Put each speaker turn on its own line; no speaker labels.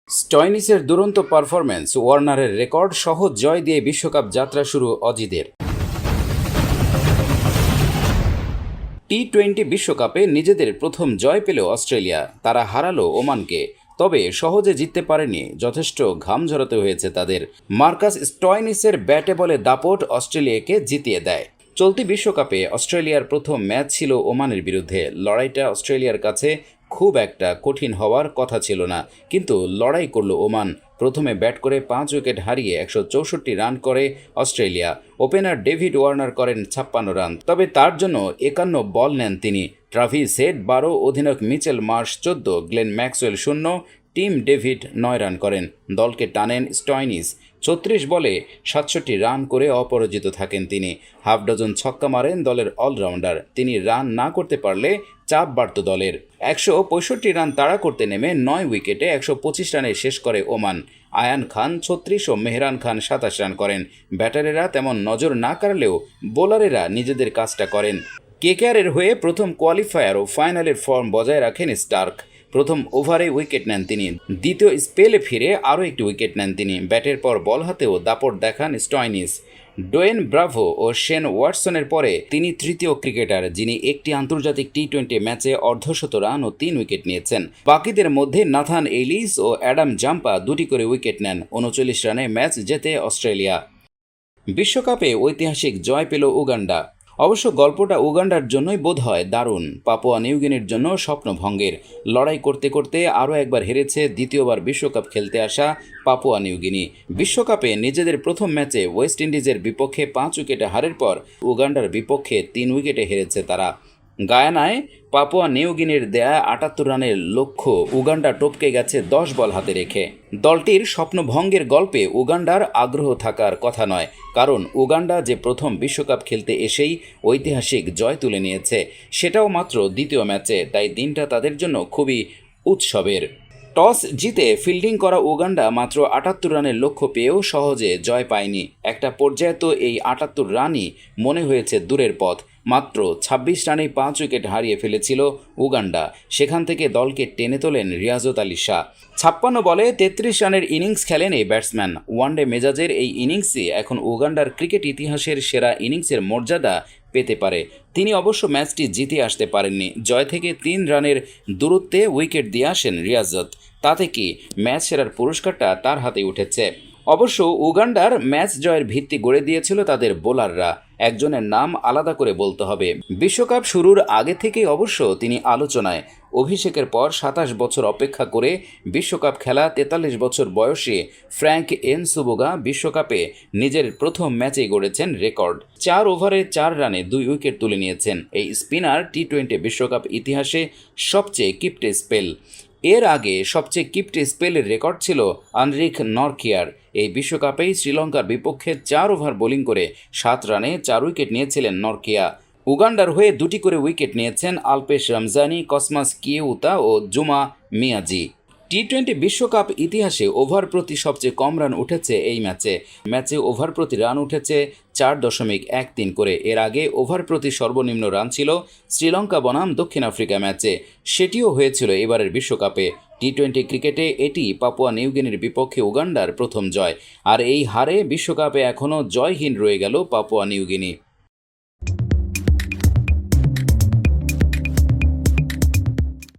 স্টয়নিসের দুরন্ত performance, ওয়ার্নারের record, সহজ জয় দিয়ে বিশ্বকাপ যাত্রা শুরু অজিদের। টি-20 বিশ্বকাপে নিজেদের প্রথম জয় পেল অস্ট্রেলিয়া। তারা হারালো ওমানকে, তবে সহজে জিততে পারেনি। যথেষ্ট ঘাম ঝরাতে হয়েছে তাদের। মার্কাস স্টয়নিসের ব্যাটে বলে দাপট অস্ট্রেলিয়াকে জিতিয়ে দেয়। চলতি বিশ্বকাপে অস্ট্রেলিয়ার প্রথম ম্যাচ ছিল ওমানের বিরুদ্ধে। লড়াইটা অস্ট্রেলিয়ার কাছে খুব একটা কঠিন হওয়ার কথা ছিল না, কিন্তু লড়াই করল ওমান। প্রথমে ব্যাট করে 5 উইকেট হারিয়ে 164 রান করে অস্ট্রেলিয়া। ওপেনার ডেভিড ওয়ার্নার করেন 56 রান, তবে তার জন্য 51 বল নেন তিনি। ট্রাভিস হেড 12, অধিনায়ক Mitchell Marsh 14, Glenn Maxwell 0, Tim David 9 run করেন। দলকে টানেন স্টয়নিস। 36 বলে 67 রান করে অপরাজিত থাকেন তিনি। হাফ ডজন ছক্কা মারেন দলের অলরাউন্ডার। তিনি রান না করতে পারলে চাপ বাড়ত দলের। 165 রান তাড়া করতে নেমে 9 উইকেটে 125 রানে শেষ করে ওমান। আয়ান খান 36 ও মেহরান খান 27 রান করেন। ব্যাটারেরা তেমন নজর না কাড়লেও বোলারেরা নিজেদের কাজটা করেন। কেকেআরের হয়ে প্রথম কোয়ালিফায়ার ও ফাইনালের ফর্ম বজায় রাখেন স্টার্ক। প্রথম ওভারে উইকেট নেন তিনি। দ্বিতীয় স্পেলে ফিরে আরও একটি উইকেট নেন তিনি। ব্যাটের পর বল হাতেও দাপট দেখান স্টয়নিস। ডোয়েন ব্রাভো ও শেন ওয়াটসনের পরে তিনি তৃতীয় ক্রিকেটার যিনি একটি আন্তর্জাতিক টি-20 ম্যাচে অর্ধশত রান ও 3 উইকেট নিয়েছেন। বাকিদের মধ্যে নাথান এলিস ও অ্যাডাম জাম্পা 2টি করে উইকেট নেন। 39 রানে ম্যাচ জেতে অস্ট্রেলিয়া। বিশ্বকাপে ঐতিহাসিক জয় পেল উগান্ডা। অবশ্য গল্পটা উগান্ডার জন্যই বোধ হয় দারুণ। পাপুয়া নিউগিনির জন্য স্বপ্নভঙ্গের। লড়াই করতে করতে আরও একবার হেরেছে দ্বিতীয়বার বিশ্বকাপ খেলতে আসা পাপুয়া নিউগিনি। বিশ্বকাপে নিজেদের প্রথম ম্যাচে ওয়েস্ট ইন্ডিজের বিপক্ষে 5 উইকেটে হারের পর উগান্ডার বিপক্ষে 3 উইকেটে হেরেছে তারা। গায়ানায় পাপুয়া নিউগিনির দেয়া 78 রানের লক্ষ্য উগান্ডা টপকে গেছে 10 বল হাতে রেখে। দলটির স্বপ্নভঙ্গের গল্পে উগান্ডার আগ্রহ থাকার কথা নয়, কারণ উগান্ডা যে প্রথম বিশ্বকাপ খেলতে এসেই ঐতিহাসিক জয় তুলে নিয়েছে, সেটাও মাত্র দ্বিতীয় ম্যাচে। তাই দিনটা তাদের জন্য খুবই উৎসবের। টস জিতে ফিল্ডিং করা উগান্ডা মাত্র 78 রানের লক্ষ্য পেয়েও সহজে জয় পায়নি। একটা পর্যায়ে তো এই 78 রানই মনে হয়েছে দূরের পথ। মাত্র 26 রানেই 5 উইকেট হারিয়ে ফেলেছিল উগান্ডা। সেখান থেকে দলকে টেনে তোলেন রিয়াজত আলী শাহ। 56 বলে 33 রানের ইনিংস খেলেন এই ব্যাটসম্যান। ওয়ানডে মেজাজের এই ইনিংসই এখন উগান্ডার ক্রিকেট ইতিহাসের সেরা ইনিংসের মর্যাদা পেতে পারে। তিনি অবশ্য ম্যাচটি জিতে আসতে পারেননি। জয় থেকে 3 রানের দূরত্বে উইকেট দিয়ে আসেন রিয়াজত। তাতে কি ম্যাচ সেরার পুরস্কারটা তার হাতে উঠেছে। অবশ্য উগান্ডার ম্যাচ জয়ের ভিত্তি গড়ে দিয়েছিল তাদের বোলাররা। একজনের নাম আলাদা করে বলতে হবে। বিশ্বকাপ শুরুর আগে থেকেই অবশ্য তিনি আলোচনায়। অভিষেকের পর 27 বছর অপেক্ষা করে বিশ্বকাপ খেলা 43 বছর বয়সী ফ্র্যাঙ্ক এনসুবোগা বিশ্বকাপে নিজের প্রথম ম্যাচেই গড়েছেন রেকর্ড। 4 ওভারে 4 রানে 2 উইকেট তুলে নিয়েছেন এই স্পিনার। টি-20 বিশ্বকাপ ইতিহাসে সবচেয়ে কিপ্টে স্পেল। এর আগে সবচেয়ে কিপ্টে স্পেলের রেকর্ড ছিল আনরিক নরকিয়ার। এই বিশ্বকাপেই শ্রীলঙ্কার বিপক্ষে 4 ওভার বোলিং করে 7 রানে 4 উইকেট নিয়েছিলেন নরকিয়া। উগান্ডার হয়ে 2টি করে উইকেট নিয়েছেন আলপেশ রমজানি, কসমাস কিয়েউতা ও জুমা মিয়াজি। টি-20 বিশ্বকাপ ইতিহাসে ওভার প্রতি সবচেয়ে কম রান উঠেছে এই ম্যাচে ওভার প্রতি রান উঠেছে 4.13 করে। এর আগে ওভার প্রতি সর্বনিম্ন রান ছিল শ্রীলঙ্কা বনাম দক্ষিণ আফ্রিকা ম্যাচে। সেটিও হয়েছিল এবারের বিশ্বকাপে। টি-20 ক্রিকেটে এটি পাপুয়া নিউগিনির বিপক্ষে উগান্ডার প্রথম জয়। আর এই হারে বিশ্বকাপে এখনও জয়হীন রয়ে গেল পাপুয়া নিউগিনি।